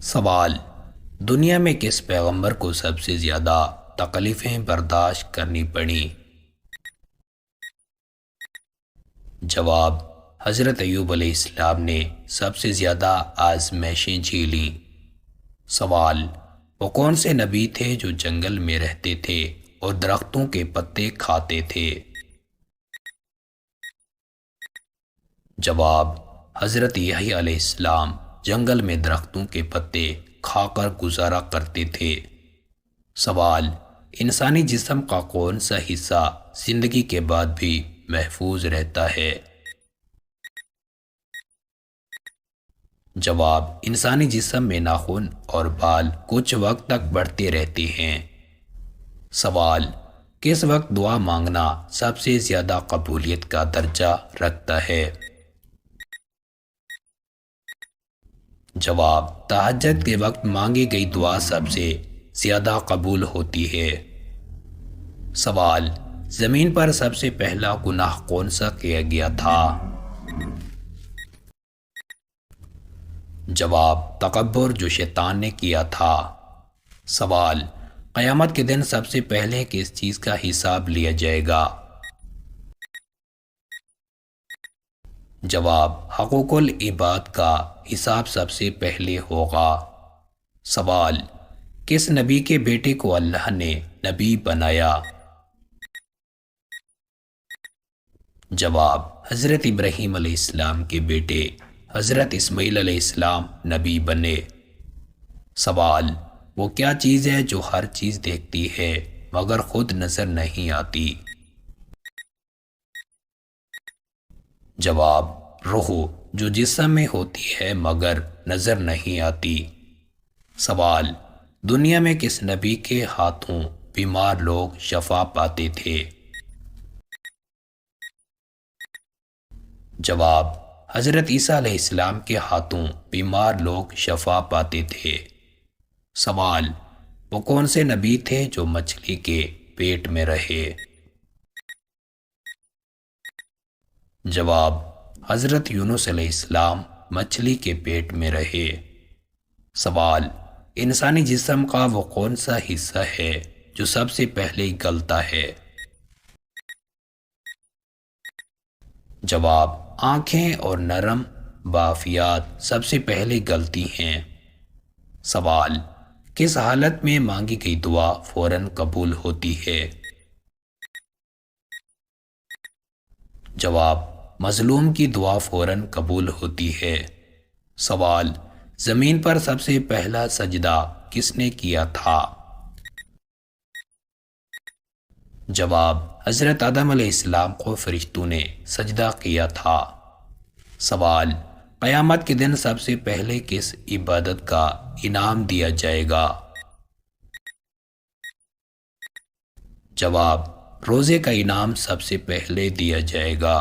سوال: دنیا میں کس پیغمبر کو سب سے زیادہ تکلیفیں برداشت کرنی پڑیں؟ جواب: حضرت ایوب علیہ السلام نے سب سے زیادہ آزمائشیں جھیلیں۔ سوال: وہ کون سے نبی تھے جو جنگل میں رہتے تھے اور درختوں کے پتے کھاتے تھے؟ جواب: حضرت یحییٰ علیہ السلام جنگل میں درختوں کے پتے کھا کر گزارا کرتے تھے۔ سوال: انسانی جسم کا کون سا حصہ زندگی کے بعد بھی محفوظ رہتا ہے؟ جواب: انسانی جسم میں ناخن اور بال کچھ وقت تک بڑھتے رہتے ہیں۔ سوال: کس وقت دعا مانگنا سب سے زیادہ قبولیت کا درجہ رکھتا ہے؟ جواب: تہجد کے وقت مانگی گئی دعا سب سے زیادہ قبول ہوتی ہے۔ سوال: زمین پر سب سے پہلا گناہ کون سا کیا گیا تھا؟ جواب: تکبر جو شیطان نے کیا تھا۔ سوال: قیامت کے دن سب سے پہلے کس چیز کا حساب لیا جائے گا؟ جواب: حقوق العباد کا حساب سب سے پہلے ہوگا۔ سوال: کس نبی کے بیٹے کو اللہ نے نبی بنایا؟ جواب: حضرت ابراہیم علیہ السلام کے بیٹے حضرت اسماعیل علیہ السلام نبی بنے۔ سوال: وہ کیا چیز ہے جو ہر چیز دیکھتی ہے مگر خود نظر نہیں آتی؟ جواب: روح جو جسم میں ہوتی ہے مگر نظر نہیں آتی۔ سوال: دنیا میں کس نبی کے ہاتھوں بیمار لوگ شفا پاتے تھے؟ جواب: حضرت عیسیٰ علیہ السلام کے ہاتھوں بیمار لوگ شفا پاتے تھے۔ سوال: وہ کون سے نبی تھے جو مچھلی کے پیٹ میں رہے؟ جواب: حضرت یونس علیہ السلام مچھلی کے پیٹ میں رہے۔ سوال: انسانی جسم کا وہ کون سا حصہ ہے جو سب سے پہلے گلتا ہے؟ جواب: آنکھیں اور نرم بافیات سب سے پہلے گلتی ہیں۔ سوال: کس حالت میں مانگی گئی دعا فوراً قبول ہوتی ہے؟ جواب: مظلوم کی دعا فوراً قبول ہوتی ہے۔ سوال: زمین پر سب سے پہلا سجدہ کس نے کیا تھا؟ جواب: حضرت آدم علیہ السلام کو فرشتوں نے سجدہ کیا تھا۔ سوال: قیامت کے دن سب سے پہلے کس عبادت کا انعام دیا جائے گا؟ جواب: روزے کا انعام سب سے پہلے دیا جائے گا۔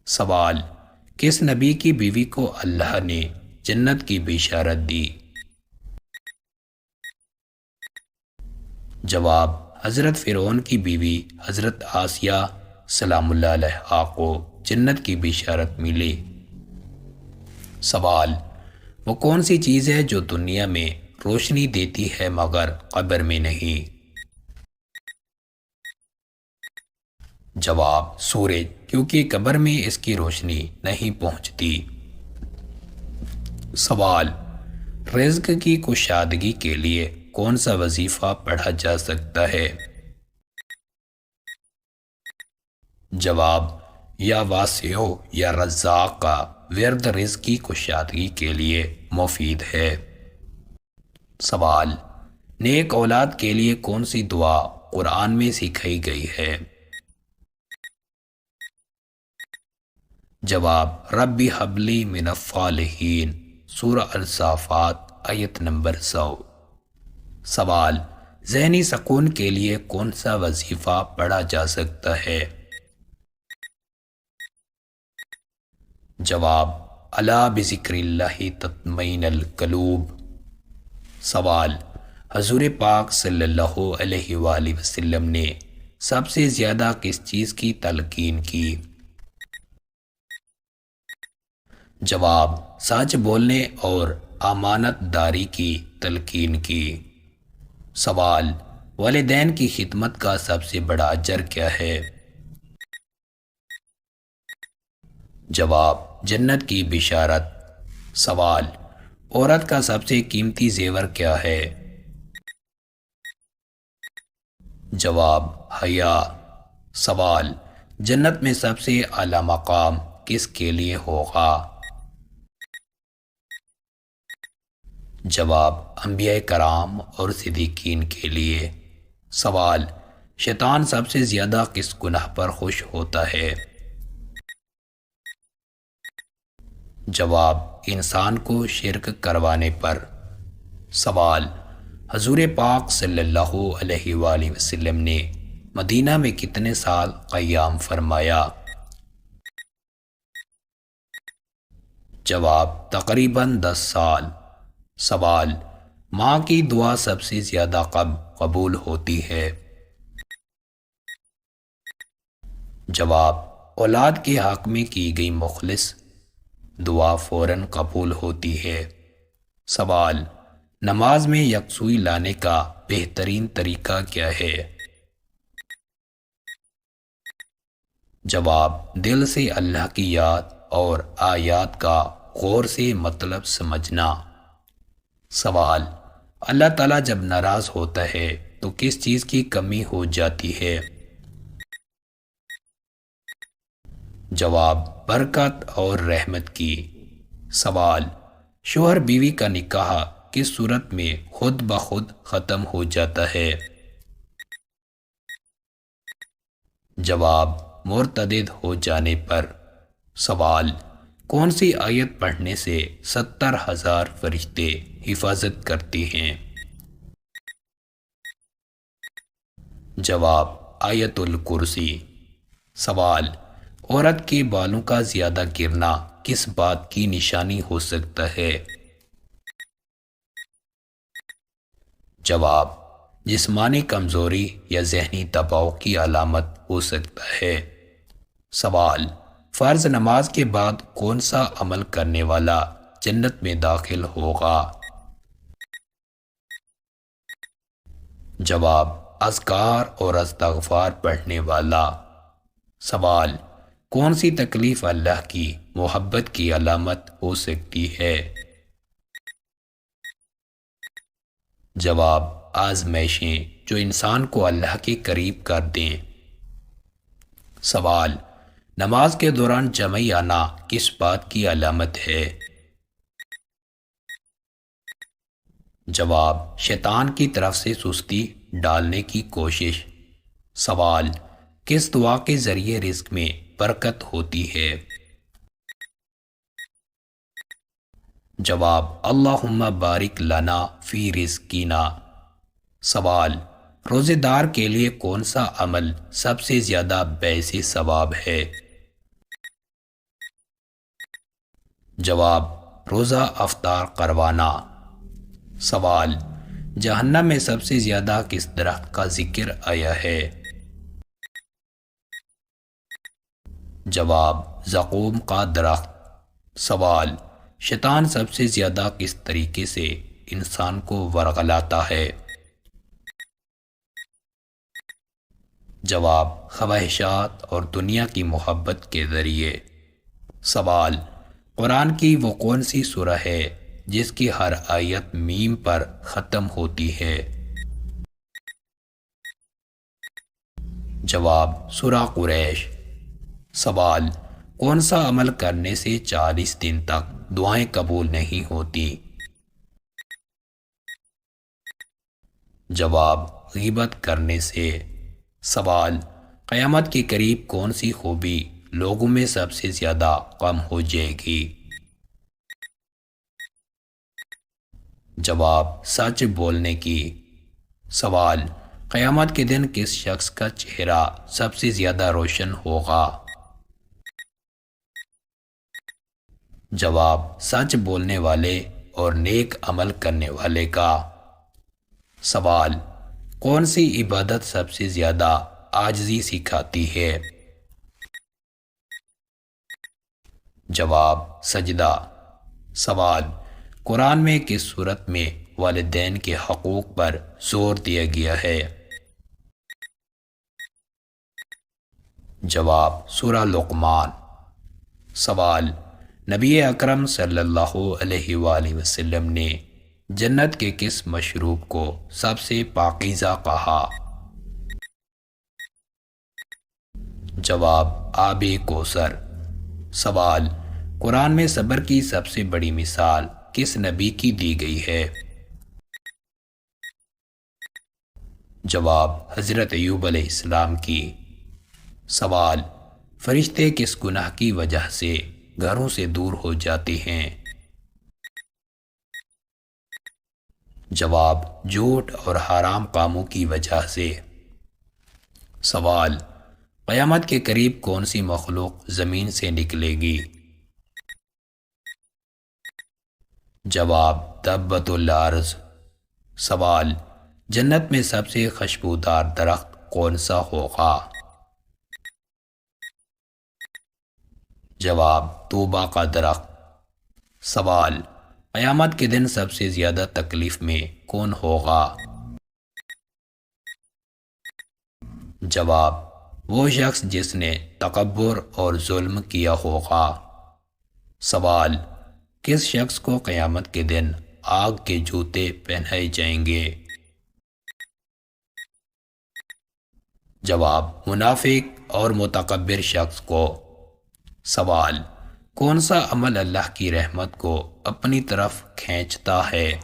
سوال: کس نبی کی بیوی کو اللہ نے جنت کی بشارت دی؟ جواب: حضرت فرعون کی بیوی حضرت آسیہ سلام اللہ علیہا کو جنت کی بشارت ملی۔ سوال: وہ کون سی چیز ہے جو دنیا میں روشنی دیتی ہے مگر قبر میں نہیں؟ جواب: سورج، کیونکہ قبر میں اس کی روشنی نہیں پہنچتی۔ سوال: رزق کی کشادگی کے لیے کون سا وظیفہ پڑھا جا سکتا ہے؟ جواب: یا واسع یا رزاق کا ورد رزق کی کشادگی کے لیے مفید ہے۔ سوال: نیک اولاد کے لیے کون سی دعا قرآن میں سکھائی گئی ہے؟ جواب: ربی حب لی من الصالحین، سورہ الصافات آیت نمبر 100۔ سوال: ذہنی سکون کے لیے کون سا وظیفہ پڑھا جا سکتا ہے؟ جواب: الا بذکر اللہ تطمئن القلوب۔ سوال: حضور پاک صلی اللہ علیہ وآلہ وسلم نے سب سے زیادہ کس چیز کی تلقین کی؟ جواب: سچ بولنے اور امانت داری کی تلقین کی۔ سوال، والدین کی خدمت کا سب سے بڑا اجر کیا ہے؟ جواب، جنت کی بشارت۔ سوال، عورت کا سب سے قیمتی زیور کیا ہے؟ جواب، حیا۔ سوال، جنت میں سب سے اعلیٰ مقام کس کے لیے ہوگا؟ جواب، انبیاء کرام اور صدیقین کے لیے۔ سوال، شیطان سب سے زیادہ کس گناہ پر خوش ہوتا ہے؟ جواب، انسان کو شرک کروانے پر۔ سوال، حضور پاک صلی اللہ علیہ وآلہ وسلم نے مدینہ میں کتنے سال قیام فرمایا؟ جواب، تقریباً 10 سال۔ سوال، ماں کی دعا سب سے زیادہ کب قبول ہوتی ہے؟ جواب، اولاد کے حق میں کی گئی مخلص دعا فوراً قبول ہوتی ہے۔ سوال، نماز میں یکسوئی لانے کا بہترین طریقہ کیا ہے؟ جواب، دل سے اللہ کی یاد اور آیات کا غور سے مطلب سمجھنا۔ سوال، اللہ تعالیٰ جب ناراض ہوتا ہے تو کس چیز کی کمی ہو جاتی ہے؟ جواب، برکت اور رحمت کی۔ سوال، شوہر بیوی کا نکاح کس صورت میں خود بخود ختم ہو جاتا ہے؟ جواب، مرتد ہو جانے پر۔ سوال، کون سی آیت پڑھنے سے 70,000 فرشتے حفاظت کرتے ہیں؟ جواب، آیت الکرسی۔ سوال، عورت کے بالوں کا زیادہ گرنا کس بات کی نشانی ہو سکتا ہے؟ جواب، جسمانی کمزوری یا ذہنی دباؤ کی علامت ہو سکتا ہے۔ سوال، فرض نماز کے بعد کون سا عمل کرنے والا جنت میں داخل ہوگا؟ جواب، اذکار اور استغفار پڑھنے والا۔ سوال، کون سی تکلیف اللہ کی محبت کی علامت ہو سکتی ہے؟ جواب، آزمائشیں جو انسان کو اللہ کے قریب کر دیں۔ سوال، نماز کے دوران جمعی آنا کس بات کی علامت ہے؟ جواب، شیطان کی طرف سے سستی ڈالنے کی کوشش۔ سوال، کس دعا کے ذریعے رزق میں برکت ہوتی ہے؟ جواب، اللہم بارک لنا فی رزقنا۔ سوال، روزے دار کے لیے کون سا عمل سب سے زیادہ باعث ثواب ہے؟ جواب، روزہ افطار کروانا۔ سوال، جہنم میں سب سے زیادہ کس درخت کا ذکر آیا ہے؟ جواب، زقوم کا درخت۔ سوال، شیطان سب سے زیادہ کس طریقے سے انسان کو ورغلاتا ہے؟ جواب، خواہشات اور دنیا کی محبت کے ذریعے۔ سوال، قرآن کی وہ کون سی سورہ ہے جس کی ہر آیت میم پر ختم ہوتی ہے؟ جواب، سورہ قریش۔ سوال، کون سا عمل کرنے سے 40 دن تک دعائیں قبول نہیں ہوتی؟ جواب، غیبت کرنے سے۔ سوال، قیامت کے قریب کون سی خوبی لوگوں میں سب سے زیادہ کم ہو جائے گی؟ جواب، سچ بولنے کی۔ سوال، قیامت کے دن کس شخص کا چہرہ سب سے زیادہ روشن ہوگا؟ جواب، سچ بولنے والے اور نیک عمل کرنے والے کا۔ سوال، کون سی عبادت سب سے زیادہ عاجزی سکھاتی ہے؟ جواب، سجدہ۔ سوال، قرآن میں کس صورت میں والدین کے حقوق پر زور دیا گیا ہے؟ جواب سورہ لقمان۔ سوال، نبی اکرم صلی اللہ علیہ وآلہ وسلم نے جنت کے کس مشروب کو سب سے پاکیزہ کہا؟ جواب آب کوثر۔ سوال، قرآن میں صبر کی سب سے بڑی مثال کس نبی کی دی گئی ہے؟ جواب حضرت ایوب علیہ السلام کی۔ سوال، فرشتے کس گناہ کی وجہ سے گھروں سے دور ہو جاتے ہیں؟ جواب جھوٹ اور حرام کاموں کی وجہ سے۔ سوال، قیامت کے قریب کون سی مخلوق زمین سے نکلے گی؟ جواب دبۃ الارض۔ سوال، جنت میں سب سے خوشبودار درخت کون سا ہوگا؟ جواب طوبا کا درخت۔ سوال، قیامت کے دن سب سے زیادہ تکلیف میں کون ہوگا؟ جواب وہ شخص جس نے تکبر اور ظلم کیا ہوگا۔ سوال، کس شخص کو قیامت کے دن آگ کے جوتے پہنائے جائیں گے؟ جواب منافق اور متکبر شخص کو۔ سوال، کون سا عمل اللہ کی رحمت کو اپنی طرف کھینچتا ہے؟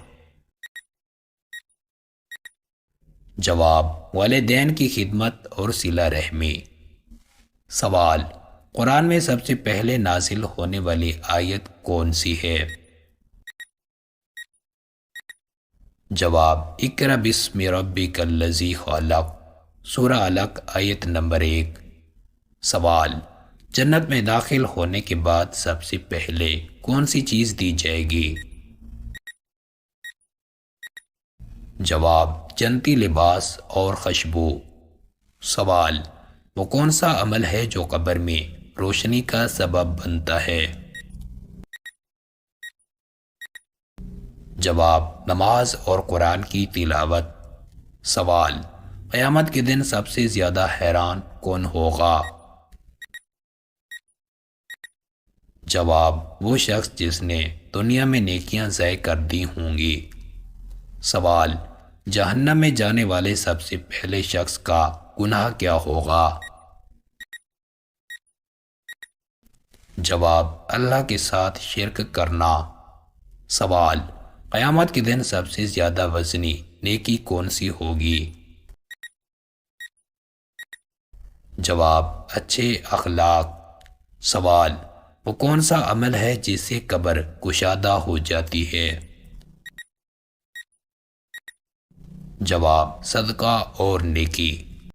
جواب والدین کی خدمت اور صلہ رحمی۔ سوال، قرآن میں سب سے پہلے نازل ہونے والی آیت کون سی ہے؟ جواب اقرأ بسم ربک الذی خلق، سورہ علق آیت نمبر 1۔ سوال، جنت میں داخل ہونے کے بعد سب سے پہلے کون سی چیز دی جائے گی؟ جواب جنتی لباس اور خوشبو۔ سوال، وہ کون سا عمل ہے جو قبر میں روشنی کا سبب بنتا ہے؟ جواب نماز اور قرآن کی تلاوت۔ سوال، قیامت کے دن سب سے زیادہ حیران کون ہوگا؟ جواب وہ شخص جس نے دنیا میں نیکیاں ضائع کر دی ہوں گی۔ سوال، جہنم میں جانے والے سب سے پہلے شخص کا گناہ کیا ہوگا؟ جواب اللہ کے ساتھ شرک کرنا۔ سوال، قیامت کے دن سب سے زیادہ وزنی نیکی کون سی ہوگی؟ جواب اچھے اخلاق۔ سوال، وہ کون سا عمل ہے جس سے قبر کشادہ ہو جاتی ہے؟ جواب صدقہ اور نیکی۔